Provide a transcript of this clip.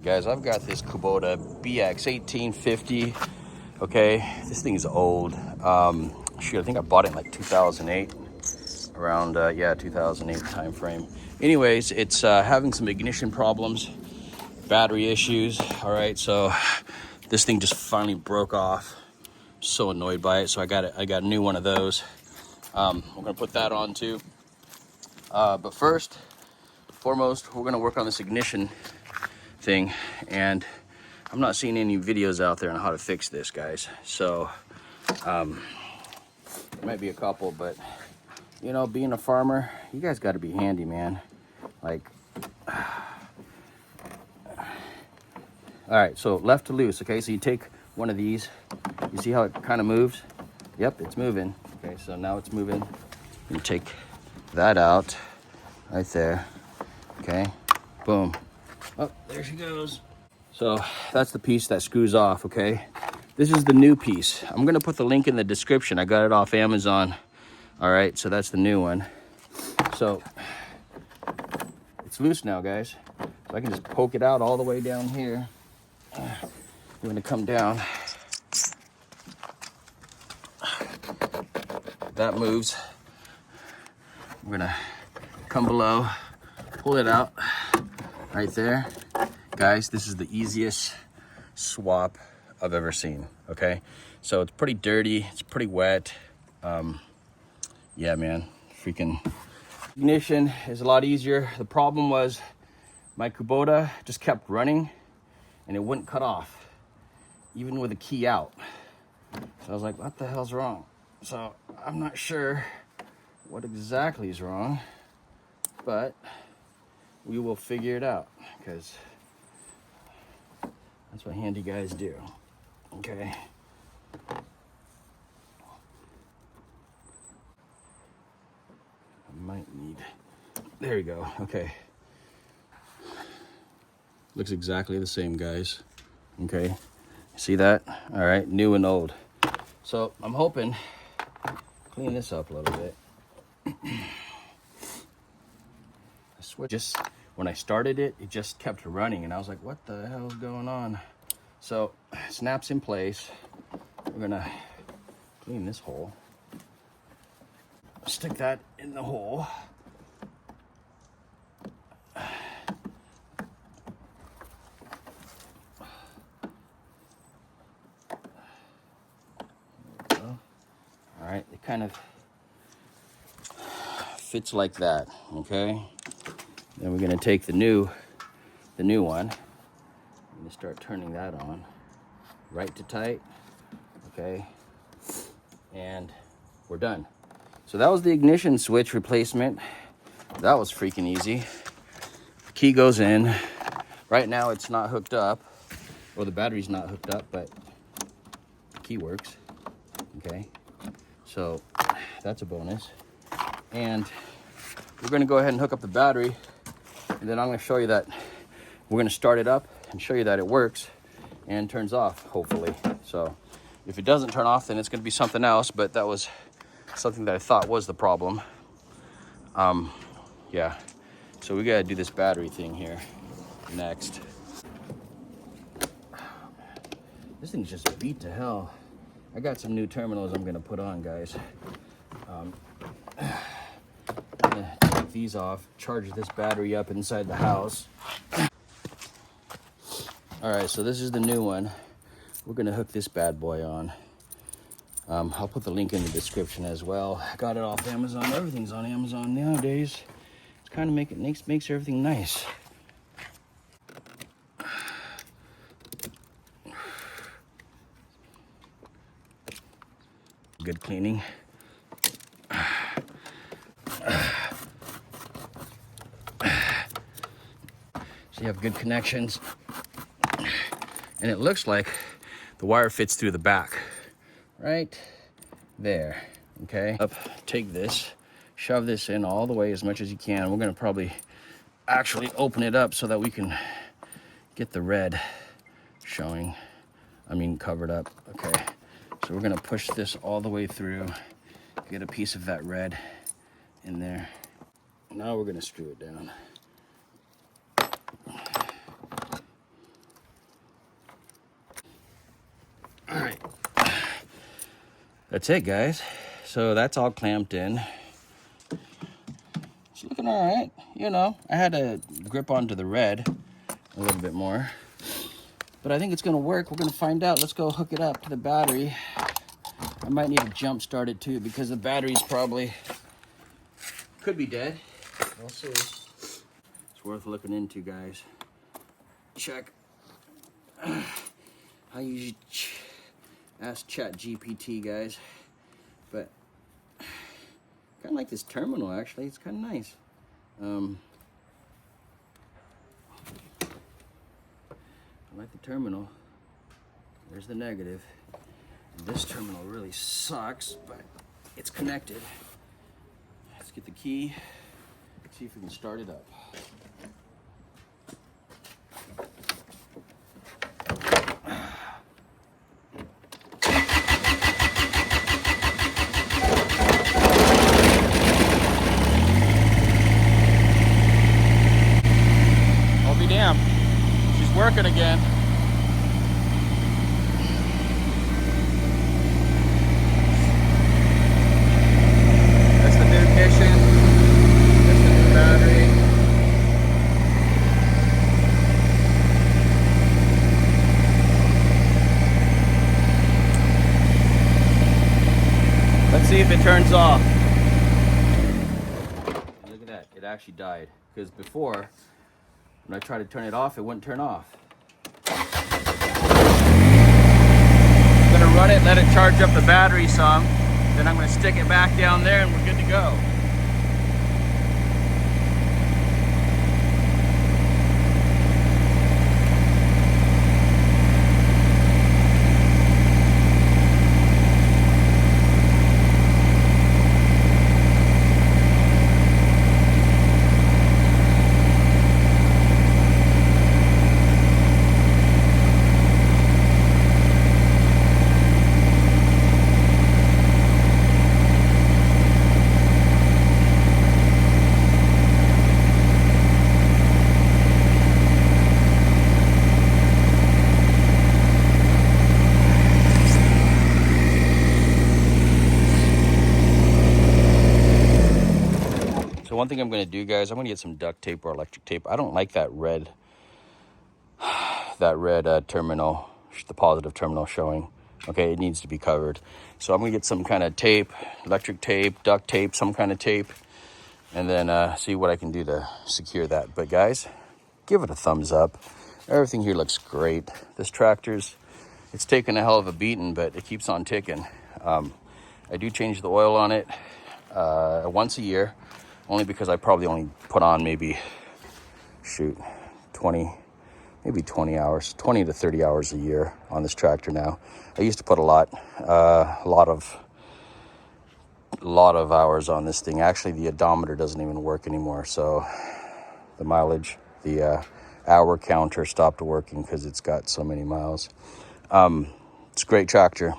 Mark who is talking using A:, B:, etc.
A: Guys, I've got this Kubota BX 1850. Okay, this thing's old. Shoot, I think I bought it in like 2008, around 2008 time frame. Anyways, it's having some ignition problems, battery issues. All right, so this thing just finally broke off. So annoyed by it, so I got a new one of those. We're gonna put that on too. But first, foremost, we're gonna work on this ignition thing, and I'm not seeing any videos out there on how to fix this, guys. So there might be a couple, but you know, being a farmer, you guys got to be handy, man. Like, all right, so left to loose. Okay, so you take one of these, you see how it kind of moves? Yep, it's moving. Okay, so now it's moving. You take that out right there. Okay, boom. Oh, there she goes. So that's the piece that screws off. Okay, this is the new piece. I'm gonna put the link in the description. I got it off Amazon. All right, so that's the new one. So it's loose now, guys. So I can just poke it out all the way down here. I'm gonna come down. That moves. I'm gonna come below, pull it out right there. Guys, this is the easiest swap I've ever seen, okay? So it's pretty dirty, it's pretty wet. Yeah, man, freaking ignition is a lot easier. The problem was my Kubota just kept running and it wouldn't cut off, even with a key out. So I was like, what the hell's wrong? So I'm not sure what exactly is wrong, but we will figure it out, because that's what handy guys do. Okay. I might need, there you go. Okay. Looks exactly the same, guys. Okay. See that? All right, new and old. So I'm hoping clean this up a little bit. I swear, just when I started it, it just kept running, and I was like, what the hell is going on? So it snaps in place. We're gonna clean this hole. Stick that in the hole. All right, it kind of fits like that. Okay. Then we're gonna take the new one. I'm gonna start turning that on, right to tight. Okay, and we're done. So that was the ignition switch replacement. That was freaking easy. The key goes in. Right now it's not hooked up, or the battery's not hooked up, but the key works. Okay, so that's a bonus. And we're gonna go ahead and hook up the battery, and then I'm gonna show you that we're gonna start it up and show you that it works and turns off, hopefully. So if it doesn't turn off, then it's gonna be something else, but that was something that I thought was the problem. Yeah, so we gotta do this battery thing here next. This thing's just beat to hell. I got some new terminals I'm gonna put on, guys. I'm gonna take these off, charge this battery up inside the house. All right, so this is the new one. We're gonna hook this bad boy on. I'll put the link in the description as well. I got it off Amazon. Everything's on Amazon nowadays. It's kind of makes everything nice. Good cleaning. So you have good connections. And it looks like the wire fits through the back. Right there. Okay. Up, take this, shove this in all the way as much as you can. We're gonna probably actually open it up so that we can get the red showing. I mean, covered up. Okay. So we're gonna push this all the way through, get a piece of that red in there. Now we're gonna screw it down. that's it, guys. So that's all clamped in. It's looking all right. You know, I had to grip onto the red a little bit more, but I think it's gonna work. We're gonna find out. Let's go hook it up to the battery. I might need to jump start it too, because the battery's probably could be dead. We'll see. It's worth looking into, guys. Check. I usually ask ChatGPT, guys, but kind of like this terminal. Actually, it's kind of nice. I like the terminal. There's the negative. This terminal really sucks, but it's connected. Let's get the key. See if we can start it up. I'll be damned. She's working again. That's the new ignition. That's the new battery. Let's see if it turns off. Look at that. It actually died. Because before, when I tried to turn it off, it wouldn't turn off. I'm gonna run it, let it charge up the battery some. Then I'm gonna stick it back down there and we're good to go. So one thing I'm going to do, guys, I'm going to get some duct tape or electric tape. I don't like that red terminal, the positive terminal showing. Okay, it needs to be covered. So I'm going to get some kind of tape, electric tape, duct tape, some kind of tape, and then see what I can do to secure that. But guys, give it a thumbs up. Everything here looks great. This tractor's, it's taken a hell of a beating, but it keeps on ticking. I do change the oil on it once a year, only because I probably only put on maybe, 20 hours, 20 to 30 hours a year on this tractor now. I used to put a lot of hours on this thing. Actually, the odometer doesn't even work anymore. So the mileage, the hour counter stopped working because it's got so many miles. It's a great tractor.